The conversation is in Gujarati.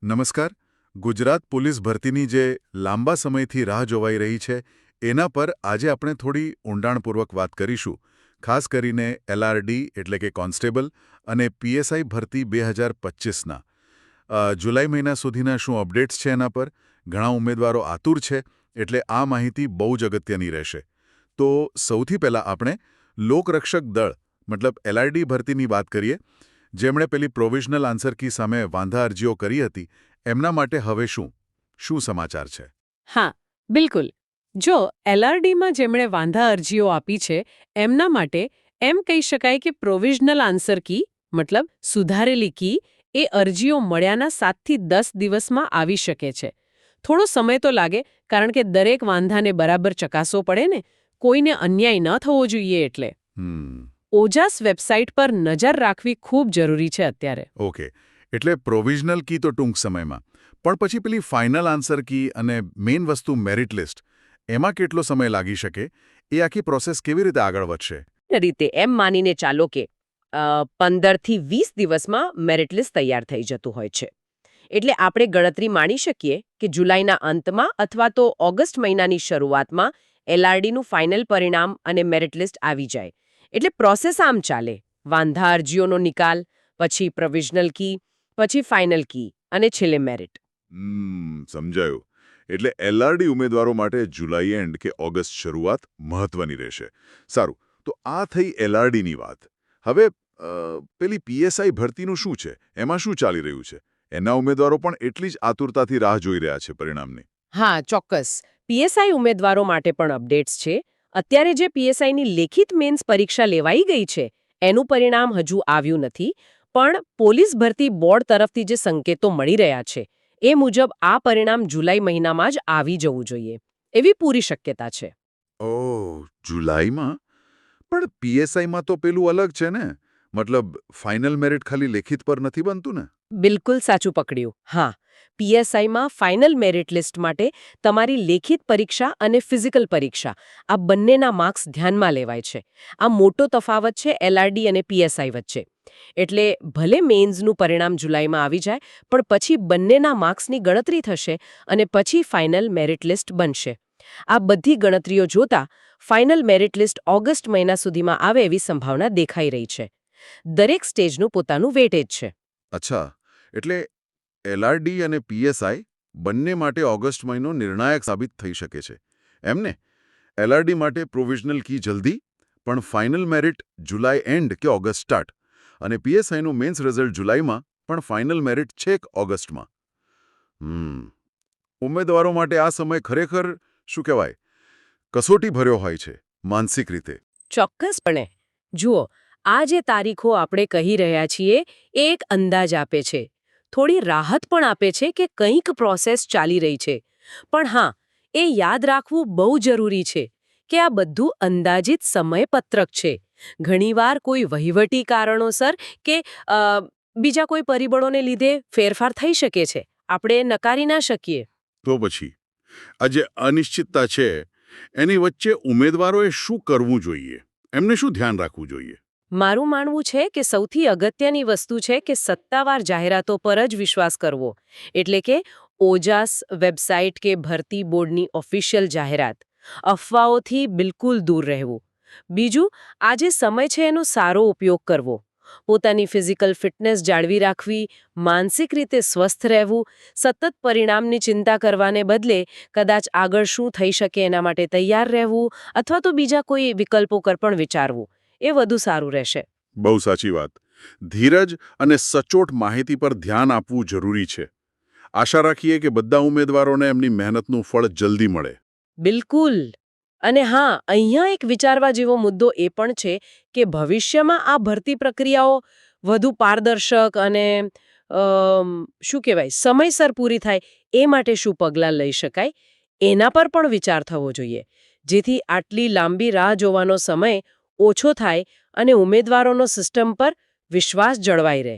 નમસ્કાર. ગુજરાત પોલીસ ભરતીની જે લાંબા સમયથી રાહ જોવાઈ રહી છે એના પર આજે આપણે થોડી ઊંડાણપૂર્વક વાત કરીશું. ખાસ કરીને એલઆરડી એટલે કે કોન્સ્ટેબલ અને પીએસઆઈ ભરતી 2025ના જુલાઈ મહિના સુધીના શું અપડેટ્સ છે એના પર. ઘણા ઉમેદવારો આતુર છે એટલે આ માહિતી બહુ જ અગત્યની રહેશે. તો સૌથી પહેલાં આપણે લોકરક્ષક દળ મતલબ એલઆરડી ભરતીની વાત કરીએ. જેમણે પેલી પ્રોવિઝનલ આન્સર કી સામે વાંધા અરજીઓ કરી હતી એમના માટે હવે શું સમાચાર છે? હા, બિલકુલ. જો એલઆરડીમાં જેમણે વાંધા અરજીઓ આપી છે એમના માટે એમ કહી શકાય કે પ્રોવિઝનલ આન્સર કી મતલબ સુધારેલી કી એ અરજીઓ મળ્યાના 7થી 10 દિવસમાં આવી શકે છે. થોડો સમય તો લાગે કારણ કે દરેક વાંધાને બરાબર ચકાસવો પડે ને, કોઈને અન્યાય ન થવો જોઈએ એટલે. ઓજાસ વેબસાઇટ પર નજર રાખવી ખૂબ જરૂરી છે અત્યારે. ઓકે, એટલે પ્રોવિઝનલ કી તો ટૂંક સમયમાં, પણ પછી પેલી ફાઇનલ આન્સર કી અને મેઇન વસ્તુ મેરિટ લિસ્ટ, એમાં કેટલો સમય લાગી શકે? એ આખી પ્રોસેસ કેવી રીતે આગળ વધશે? રીતે એમ માનીને ચાલો કે 15થી 20 દિવસમાં મેરિટ લિસ્ટ તૈયાર થઈ જતું હોય છે. એટલે આપણે ગણતરી માણી શકીએ કે જુલાઈના અંતમાં અથવા તો ઓગસ્ટ મહિનાની શરૂઆતમાં એલઆરડીનું ફાઇનલ પરિણામ અને મેરિટ લિસ્ટ આવી જાય. એટલે પ્રોસેસ આમ ચાલે: વાંધા અરજીઓનો નિકાલ, પછી પ્રોવિઝનલ કી, પછી ફાઇનલ કી અને છેલ્લે મેરિટ. સમજાયું. એટલે એલઆરડી ઉમેદવારો માટે જુલાઈ એન્ડ કે ઓગસ્ટ શરૂઆત મહત્વની રહેશે. સારું, તો આ થઈ એલઆરડીની વાત. હવે પેલી પીએસઆઈ ભરતીનું શું છે? એમાં શું ચાલી રહ્યું છે? એના ઉમેદવારો પણ એટલી જ આતુરતાથી રાહ જોઈ રહ્યા છે પરિણામની. હા, ચોક્કસ. પીએસઆઈ ઉમેદવારો માટે પણ અપડેટ્સ છે. અત્યારે જે પીએસઆઈની લેખિત મેન્સ પરીક્ષા લેવાઈ ગઈ છે એનું પરિણામ હજુ આવ્યું નથી, પણ પોલીસ ભરતી બોર્ડ તરફથી જે સંકેતો મળી રહ્યા છે એ મુજબ આ પરિણામ જુલાઈ મહિનામાં જ આવી જવું જોઈએ એવી પૂરી શક્યતા છે. ઓહ, જુલાઈમાં? પણ પીએસઆઈમાં તો પેલું અલગ છે ને, મતલબ ફાઇનલ મેરિટ ખાલી લેખિત પર નથી બનતું ને? બિલકુલ સાચું પકડ્યું. હા, પીએસઆઈમાં ફાઇનલ મેરિટ લિસ્ટ માટે તમારી લેખિત પરીક્ષા અને ફિઝિકલ પરીક્ષા આ બંનેના માર્ક્સ ધ્યાનમાં લેવાય છે. આ મોટો તફાવત છે એલઆરડી અને પીએસઆઈ વચ્ચે. એટલે ભલે મેઇન્સનું પરિણામ જુલાઈમાં આવી જાય, પણ પછી બંનેના માર્ક્સની ગણતરી થશે અને પછી ફાઇનલ મેરિટ લિસ્ટ બનશે. આ બધી ગણતરીઓ જોતા ફાઇનલ મેરિટ લિસ્ટ ઓગસ્ટ મહિના સુધીમાં આવે એવી સંભાવના દેખાઈ રહી છે. દરેક સ્ટેજનું પોતાનું વેટેજ છે. અચ્છા, એટલે એલઆરડી અને પીએસઆઈ બંને માટે ઓગસ્ટ મહિનો નિર્ણાયક સાબિત થઈ શકે છે એમને? એલઆરડી માટે પ્રોવિઝનલ કી જલ્દી, પણ ફાઇનલ મેરિટ જુલાઈ એન્ડ કે ઓગસ્ટ સ્ટાર્ટ, અને પીએસઆઈનું મેન્સ રિઝલ્ટ જુલાઈમાં, પણ ફાઇનલ મેરિટ છેક ઓગસ્ટમાં. ઉમેદવારો માટે આ સમય ખરેખર શું કહેવાય, કસોટી ભર્યો હોય છે માનસિક રીતે. ચોક્કસપણે. જુઓ, આ જે તારીખો આપણે કહી રહ્યા છીએ એ એક અંદાજ આપે છે. થોડી રાહત પણ આપે છે કે કંઈક પ્રોસેસ ચાલી રહી છે. પણ હા, એ યાદ રાખવું બહુ જરૂરી છે કે આ બધું અંદાજિત સમયપત્રક છે. ઘણીવાર કોઈ વહીવટી કારણોસર કે બીજા કોઈ પરિબળોને લીધે ફેરફાર થઈ શકે છે. આપણે નકારી ના શકીએ. તો પછી આ જે અનિશ્ચિતતા છે એની વચ્ચે ઉમેદવારોએ શું કરવું જોઈએ? એમને શું ધ્યાન રાખવું જોઈએ? મારું માનવું છે કે સૌથી અગત્યની વસ્તુ છે કે સત્તાવાર જાહેરાતો પર જ વિશ્વાસ કરવો. એટલે કે ઓજાસ વેબસાઇટ કે ભરતી બોર્ડની ઓફિશિયલ જાહેરાત. અફવાઓથી બિલકુલ દૂર રહેવું. બીજું, આ જે સમય છે એનો સારો ઉપયોગ કરવો. પોતાની ફિઝિકલ ફિટનેસ જાળવી રાખવી, માનસિક રીતે સ્વસ્થ રહેવું, સતત પરિણામની ચિંતા કરવાને બદલે કદાચ આગળ શું થઈ શકે એના માટે તૈયાર રહેવું, અથવા તો બીજા કોઈ વિકલ્પો પર પણ વિચારવું, એ વધુ સારું રહેશે. બહુ સાચી વાત. ધીરજ અને સચોટ માહિતી પર ધ્યાન આપવું જરૂરી છે. આશા રાખીએ કે બધા ઉમેદવારોને એમની મહેનતનું ફળ જલ્દી મળે. બિલકુલ. અને હા, અહીંયા એક વિચારવા જેવો મુદ્દો એ પણ છે કે ભવિષ્યમાં આ ભરતી પ્રક્રિયાઓ વધુ પારદર્શક અને શું કહેવાય, સમયસર પૂરી થાય એ માટે શું પગલાં લઈ શકાય એના પર પણ વિચાર થવો જોઈએ, જેથી આટલી લાંબી રાહ જોવાનો સમય ઓછો થાય અને ઉમેદવારોનો સિસ્ટમ પર વિશ્વાસ જળવાઈ રહે.